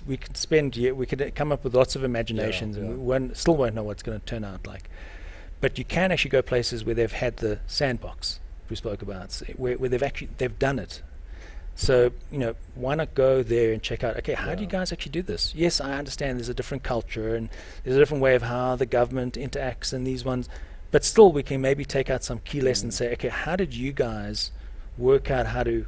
we could come up with lots of imaginations, and we still won't know what's going to turn out like. But you can actually go places where they've had the sandbox we spoke about, where they've done it. So why not go there and check out? Okay, how do you guys actually do this? Yes, I understand there's a different culture and there's a different way of how the government interacts in these ones, but still we can maybe take out some key lessons and say, okay, how did you guys work out how to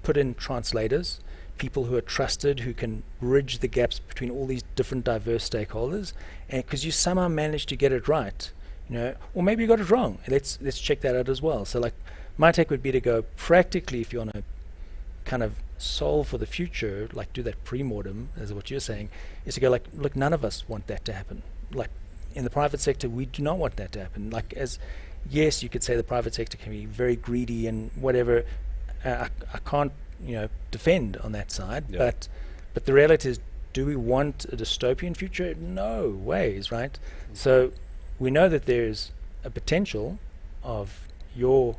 put in translators, people who are trusted, who can bridge the gaps between all these different diverse stakeholders, and because you somehow managed to get it right, or maybe you got it wrong. Let's check that out as well. So like my take would be to go practically, if you want to kind of solve for the future, like do that pre-mortem, as what you're saying, is to go like, look, none of us want that to happen. Like in the private sector, we do not want that to happen. Like as yes, you could say the private sector can be very greedy and whatever. I can't, defend on that side. Yeah. But the reality is, do we want a dystopian future? No ways, right? So we know that there's a potential of your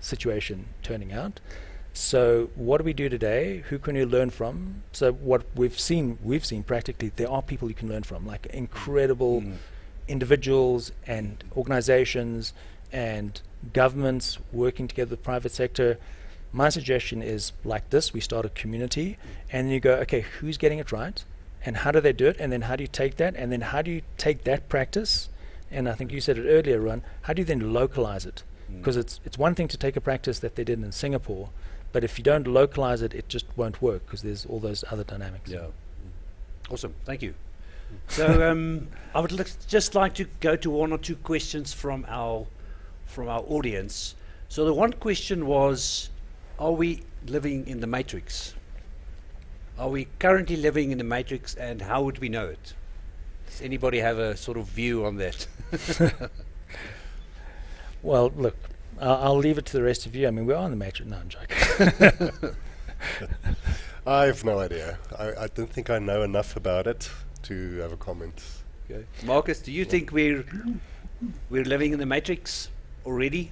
situation turning out. So what do we do today? Who can you learn from? So what we've seen practically, there are people you can learn from, like incredible individuals and organizations and governments working together with the private sector. My suggestion is like this: we start a community, and then you go, okay, who's getting it right, and how do they do it, and then how do you take that, and then how do you take that practice, and I think you said it earlier, Ruan, how do you then localize it? Because it's one thing to take a practice that they did in Singapore, but if you don't localize it, it just won't work, because there's all those other dynamics. Yeah. Awesome. Thank you. So I would just like to go to one or two questions from our audience. So the one question was, are we living in the matrix? Are we currently living in the matrix, and how would we know it? Does anybody have a sort of view on that? Well, look, I'll leave it to the rest of you. I mean, we are in the matrix. No, I'm joking. I have no idea. I don't think I know enough about it to have a comment. Okay. Markus, do you think we're living in the matrix already?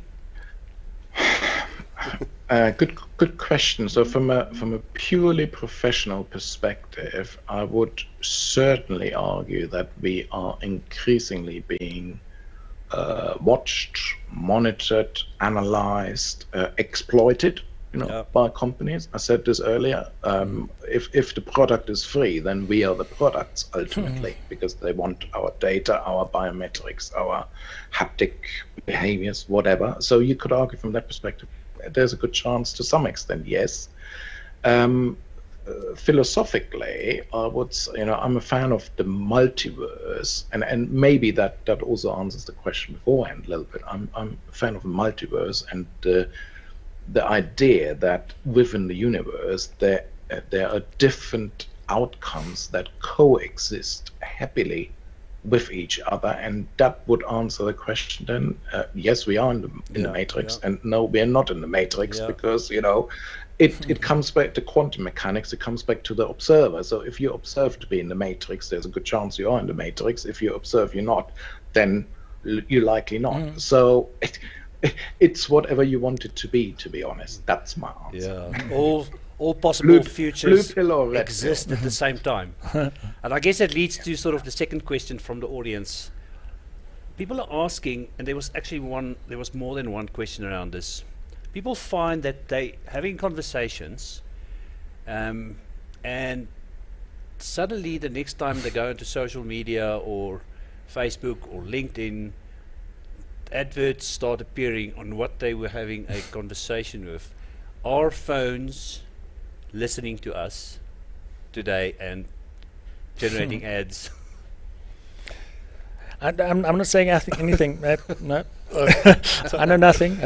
Good question. So from a purely professional perspective, I would certainly argue that we are increasingly being watched, monitored, analyzed, exploited, by companies. I said this earlier. If the product is free, then we are the products ultimately, because they want our data, our biometrics, our haptic behaviors, whatever. So you could argue from that perspective, there's a good chance to some extent, yes. Philosophically, I would, I'm a fan of the multiverse, and maybe that also answers the question beforehand a little bit. I'm a fan of the multiverse and the idea that within the universe there are different outcomes that coexist happily with each other, and that would answer the question then, yes, we are in the matrix, and no, we are not in the matrix, because it comes back to quantum mechanics. It comes back to the observer. So if you observe to be in the matrix, there's a good chance you are in the matrix. If you observe you're not, then you're likely not. So it's whatever you want it to be honest. That's my answer. Yeah. All possible futures blue exist at the same time. And I guess that leads to sort of the second question from the audience. People are asking, and there was more than one question around this. People find that they having conversations, and suddenly the next time they go into social media or Facebook or LinkedIn, adverts start appearing on what they were having a conversation with. Are phones listening to us today and generating ads? I'm not saying anything. No. I know nothing.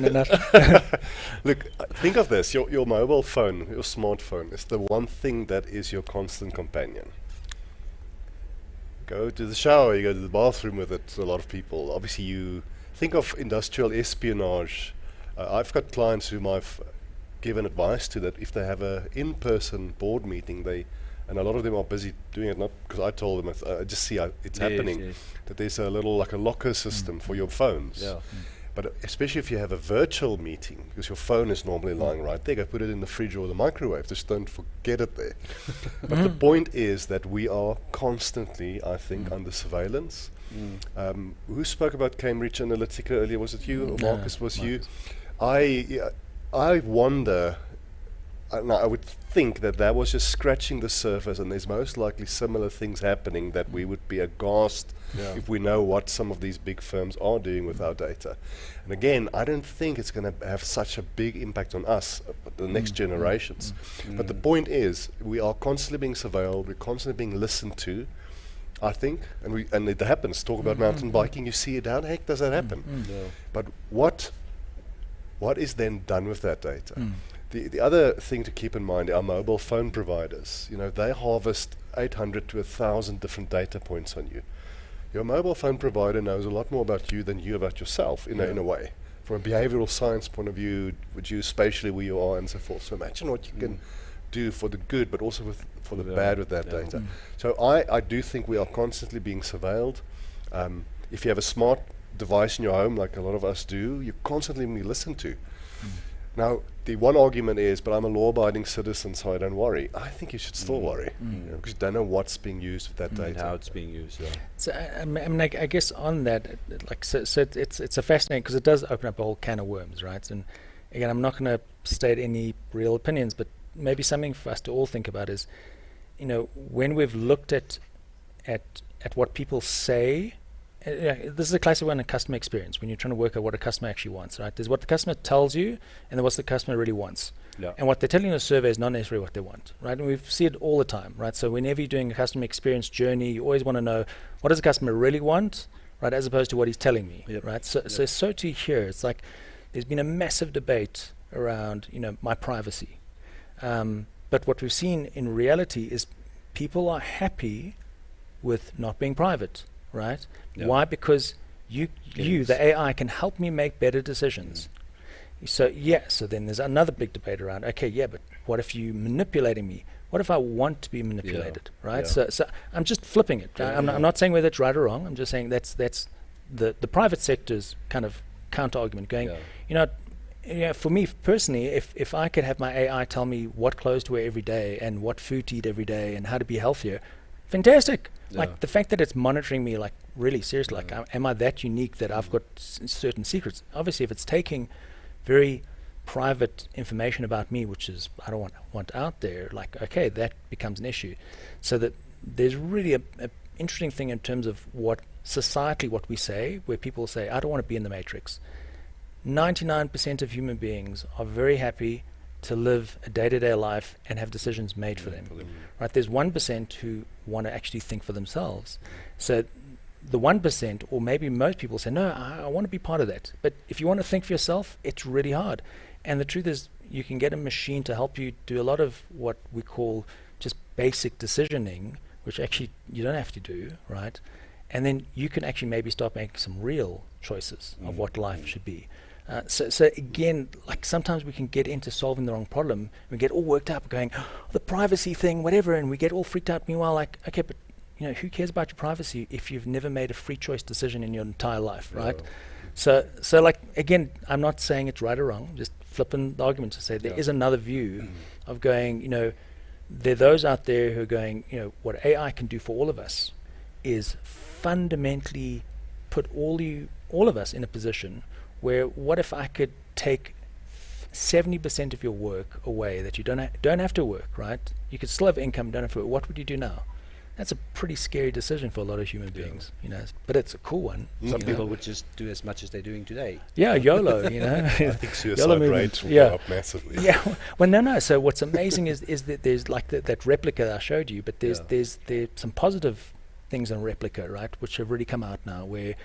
Look, think of this. Your mobile phone, your smartphone, is the one thing that is your constant companion. Go to the shower, you go to the bathroom with it. A lot of people. Obviously, you think of industrial espionage. I've got clients whom I've given advice to that if they have a in-person board meeting, and a lot of them are busy doing it, not because I told them, I just see it's happening, that there's a little, like a locker system for your phones. Yeah. But especially if you have a virtual meeting, because your phone is normally lying right there, go put it in the fridge or the microwave, just don't forget it there. But the point is that we are constantly, I think, under surveillance. Who spoke about Cambridge Analytica earlier? Was it you or Markus? Was you? I wonder, I would think that was just scratching the surface, and there's most likely similar things happening that we would be aghast if we know what some of these big firms are doing with our data. And again, I don't think it's going to have such a big impact on us, but the next generations. But the point is, we are constantly being surveilled, we're constantly being listened to, I think, and it happens. Talk about mountain biking, you see it. How the heck does that happen? But what is then done with that data? The other thing to keep in mind are mobile phone providers. They harvest 800 to 1,000 different data points on you. Your mobile phone provider knows a lot more about you than you about yourself in a way. from a behavioral science point of view, would you spatially where you are and so forth. So imagine what you can do for the good, but also for the bad with that data. So I do think we are constantly being surveilled. If you have a smart device in your home, like a lot of us do, you're constantly being listened to. Now, the one argument is, but I'm a law-abiding citizen, so I don't worry. I think you should still worry, because you don't know what's being used with that data. How it's being used. So I mean, I guess on that, like, so it's a fascinating, because it does open up a whole can of worms, right? And again, I'm not going to state any real opinions, but maybe something for us to all think about is, when we've looked at what people say. This is a classic one in customer experience, when you're trying to work out what a customer actually wants, right? There's what the customer tells you, and then what the customer really wants. And what they're telling you in a survey is not necessarily what they want, right? And we see it all the time, right? So whenever you're doing a customer experience journey, you always want to know, what does the customer really want, right? As opposed to what he's telling me, right? So to here, it's like, there's been a massive debate around, my privacy. But what we've seen in reality is people are happy with not being private. Right? Why? Because you, the AI, can help me make better decisions. So then there's another big debate around, but what if you manipulating me? What if I want to be manipulated? Right? So I'm just flipping it. I'm not saying whether it's right or wrong. I'm just saying that's the private sector's kind of counter argument going, for me personally, if I could have my AI tell me what clothes to wear every day and what food to eat every day and how to be healthier, fantastic. Like the fact that it's monitoring me, like really seriously, like am I that unique that I've got certain secrets? Obviously, if it's taking very private information about me, which is I don't want out there, like that becomes an issue. So that there's really a interesting thing in terms of what societally what we say, where people say, I don't want to be in the matrix. 99% of human beings are very happy to live a day-to-day life and have decisions made for them. Right? There's 1% who want to actually think for themselves. So the 1%, or maybe most people say, no, I want to be part of that. But if you want to think for yourself, it's really hard. And the truth is, you can get a machine to help you do a lot of what we call just basic decisioning, which actually you don't have to do, right? And then you can actually maybe start making some real choices of what life should be. So again, like sometimes we can get into solving the wrong problem. We get all worked up going, the privacy thing, whatever, and we get all freaked out. Meanwhile, like, but who cares about your privacy if you've never made a free choice decision in your entire life, right? So like, again, I'm not saying it's right or wrong, just flipping the argument to say there is another view of going, there are those out there who are going, what AI can do for all of us is fundamentally put all of us in a position where, what if I could take 70% of your work away, that you don't have to work, right? You could still have income, don't have to work. What would you do now? That's a pretty scary decision for a lot of human beings, but it's a cool one. Some people would just do as much as they're doing today. Yeah, YOLO, I think suicide rates will go up massively. Yeah, well, no. So what's amazing is that there's like that replica I showed you, but there's some positive things in replica, right, which have really come out now, where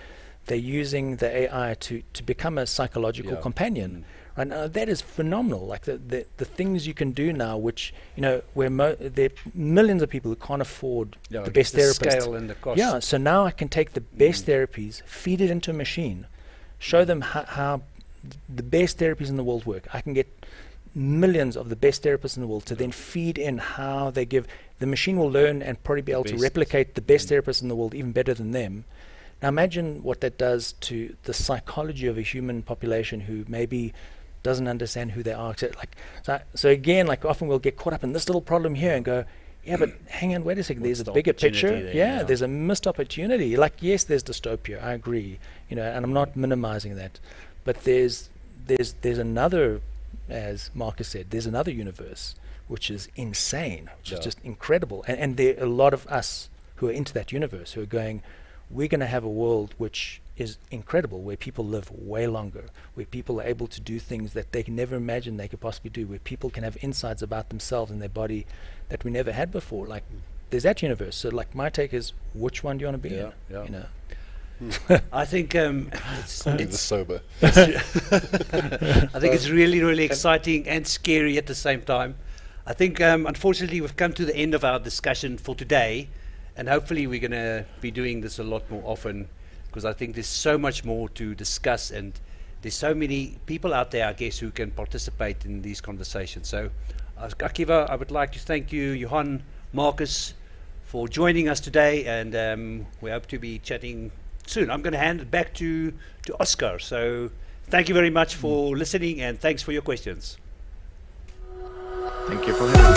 they're using the AI to become a psychological companion. Right now, that is phenomenal. Like the things you can do now, which where there are millions of people who can't afford the best therapist. Scale and the cost. Yeah, so now I can take the best therapies, feed it into a machine, show them how the best therapies in the world work. I can get millions of the best therapists in the world to then feed in how they give. The machine will learn and probably be able to replicate the best therapists in the world even better than them. Now imagine what that does to the psychology of a human population who maybe doesn't understand who they are. So again, like often we'll get caught up in this little problem here and go, but hang on, wait a second, there's a bigger picture. There's a missed opportunity. Like, yes, there's dystopia, I agree, and I'm not minimizing that. But there's another, as Markus said, there's another universe which is insane, which is just incredible. And there are a lot of us who are into that universe who are going, we're going to have a world which is incredible, where people live way longer, where people are able to do things that they can never imagine they could possibly do, where people can have insights about themselves and their body that we never had before. Like, there's that universe. So like, my take is, which one do you want to be in? I think it's sober. I think it's really, really exciting and scary at the same time. I think unfortunately we've come to the end of our discussion for today, and hopefully we're going to be doing this a lot more often, because I think there's so much more to discuss and there's so many people out there, I guess, who can participate in these conversations. So, Akiva, I would like to thank you, Johan, Markus, for joining us today, and we hope to be chatting soon. I'm going to hand it back to Oscar. So, thank you very much for listening, and thanks for your questions. Thank you for having me.